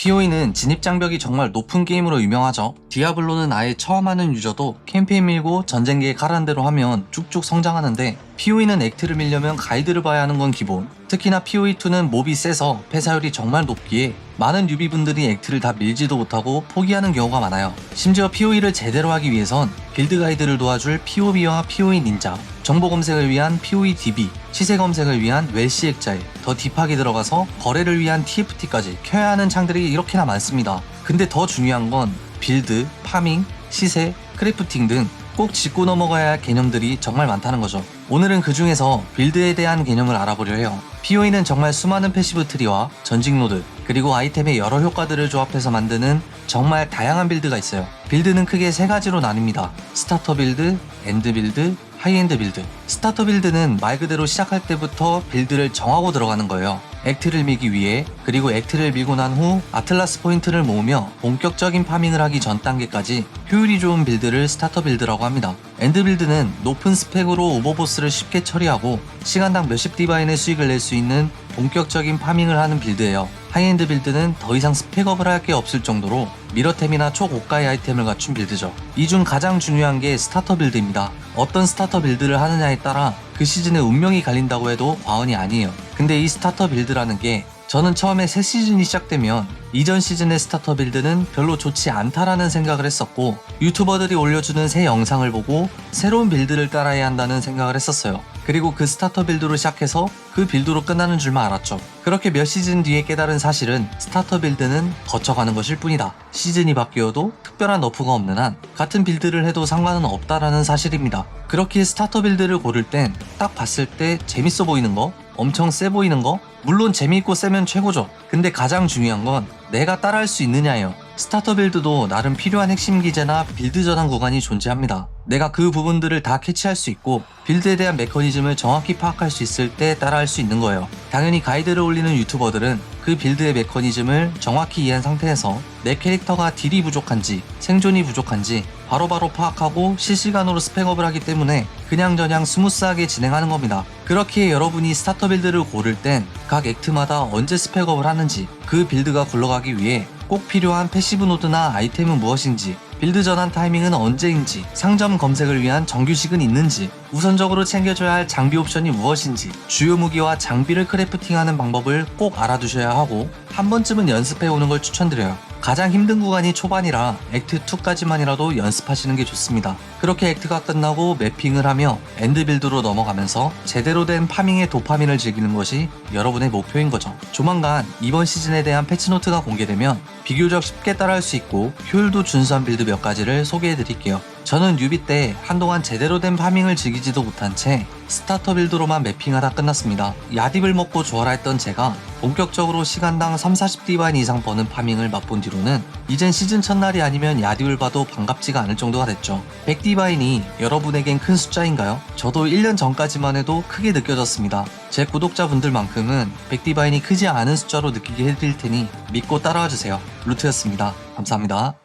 PoE는 진입장벽이 정말 높은 게임으로 유명하죠. 디아블로는 아예 처음 하는 유저도 캠페인 밀고 전쟁기에 가라는 대로 하면 쭉쭉 성장하는데, PoE는 액트를 밀려면 가이드를 봐야 하는 건 기본. 특히나 PoE2는 몹이 세서 폐사율이 정말 높기에 많은 뉴비분들이 액트를 다 밀지도 못하고 포기하는 경우가 많아요. 심지어 PoE를 제대로 하기 위해선 빌드 가이드를 도와줄 POB와 PoE 닌자, 정보 검색을 위한 PoE DB, 시세 검색을 위한 웰시 액자일, 더 딥하게 들어가서 거래를 위한 TFT까지 켜야 하는 창들이 이렇게나 많습니다. 근데 더 중요한 건 빌드, 파밍, 시세, 크래프팅 등 꼭 짚고 넘어가야 할 개념들이 정말 많다는 거죠. 오늘은 그 중에서 빌드에 대한 개념을 알아보려 해요. PoE는 정말 수많은 패시브 트리와 전직 노드, 그리고 아이템의 여러 효과들을 조합해서 만드는 정말 다양한 빌드가 있어요. 빌드는 크게 세 가지로 나뉩니다. 스타터 빌드, 엔드 빌드, 하이엔드 빌드. 스타터 빌드는 말 그대로 시작할 때부터 빌드를 정하고 들어가는 거예요. 액트를 밀기 위해, 그리고 액트를 밀고 난 후 아틀라스 포인트를 모으며 본격적인 파밍을 하기 전 단계까지 효율이 좋은 빌드를 스타터 빌드라고 합니다. 엔드 빌드는 높은 스펙으로 오버보스를 쉽게 처리하고 시간당 몇십 디바인의 수익을 낼 수 있는 본격적인 파밍을 하는 빌드예요. 하이엔드 빌드는 더 이상 스펙업을 할 게 없을 정도로 미러템이나 초고가의 아이템을 갖춘 빌드죠. 이 중 가장 중요한 게 스타터 빌드입니다. 어떤 스타터 빌드를 하느냐에 따라 그 시즌의 운명이 갈린다고 해도 과언이 아니에요. 근데 이 스타터 빌드라는 게 저는 처음에 새 시즌이 시작되면 이전 시즌의 스타터 빌드는 별로 좋지 않다라는 생각을 했었고, 유튜버들이 올려주는 새 영상을 보고 새로운 빌드를 따라야 한다는 생각을 했었어요. 그리고 그 스타터 빌드로 시작해서 그 빌드로 끝나는 줄만 알았죠. 그렇게 몇 시즌 뒤에 깨달은 사실은 스타터 빌드는 거쳐가는 것일 뿐이다. 시즌이 바뀌어도 특별한 너프가 없는 한 같은 빌드를 해도 상관은 없다라는 사실입니다. 그렇게 스타터 빌드를 고를 땐 딱 봤을 때 재밌어 보이는 거, 엄청 세 보이는 거, 물론 재미있고 세면 최고죠. 근데 가장 중요한 건 내가 따라할 수 있느냐예요. 스타터 빌드도 나름 필요한 핵심 기제나 빌드 전환 구간이 존재합니다. 내가 그 부분들을 다 캐치할 수 있고 빌드에 대한 메커니즘을 정확히 파악할 수 있을 때 따라할 수 있는 거예요. 당연히 가이드를 올리는 유튜버들은 그 빌드의 메커니즘을 정확히 이해한 상태에서 내 캐릭터가 딜이 부족한지 생존이 부족한지 바로바로 파악하고 실시간으로 스펙업을 하기 때문에 그냥저냥 스무스하게 진행하는 겁니다. 그렇기에 여러분이 스타터 빌드를 고를 땐 각 액트마다 언제 스펙업을 하는지, 그 빌드가 굴러가기 위해 꼭 필요한 패시브 노드나 아이템은 무엇인지, 빌드 전환 타이밍은 언제인지, 상점 검색을 위한 정규식은 있는지, 우선적으로 챙겨줘야 할 장비 옵션이 무엇인지, 주요 무기와 장비를 크래프팅하는 방법을 꼭 알아두셔야 하고 한 번쯤은 연습해오는 걸 추천드려요. 가장 힘든 구간이 초반이라 액트 2까지만이라도 연습하시는 게 좋습니다. 그렇게 액트가 끝나고 매핑을 하며 엔드 빌드로 넘어가면서 제대로 된 파밍의 도파민을 즐기는 것이 여러분의 목표인 거죠. 조만간 이번 시즌에 대한 패치노트가 공개되면 비교적 쉽게 따라할 수 있고 효율도 준수한 빌드 몇 가지를 소개해드릴게요. 저는 뉴비 때 한동안 제대로 된 파밍을 즐기지도 못한 채 스타터 빌드로만 매핑하다 끝났습니다. 야딥을 먹고 좋아라 했던 제가 본격적으로 시간당 3-40디바인 이상 버는 파밍을 맛본 뒤로는 이젠 시즌 첫날이 아니면 야딥을 봐도 반갑지가 않을 정도가 됐죠. 100디바인이 여러분에겐 큰 숫자인가요? 저도 1년 전까지만 해도 크게 느껴졌습니다. 제 구독자분들만큼은 100디바인이 크지 않은 숫자로 느끼게 해드릴 테니 믿고 따라와주세요. 루트였습니다. 감사합니다.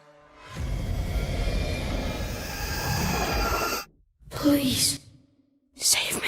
Please, save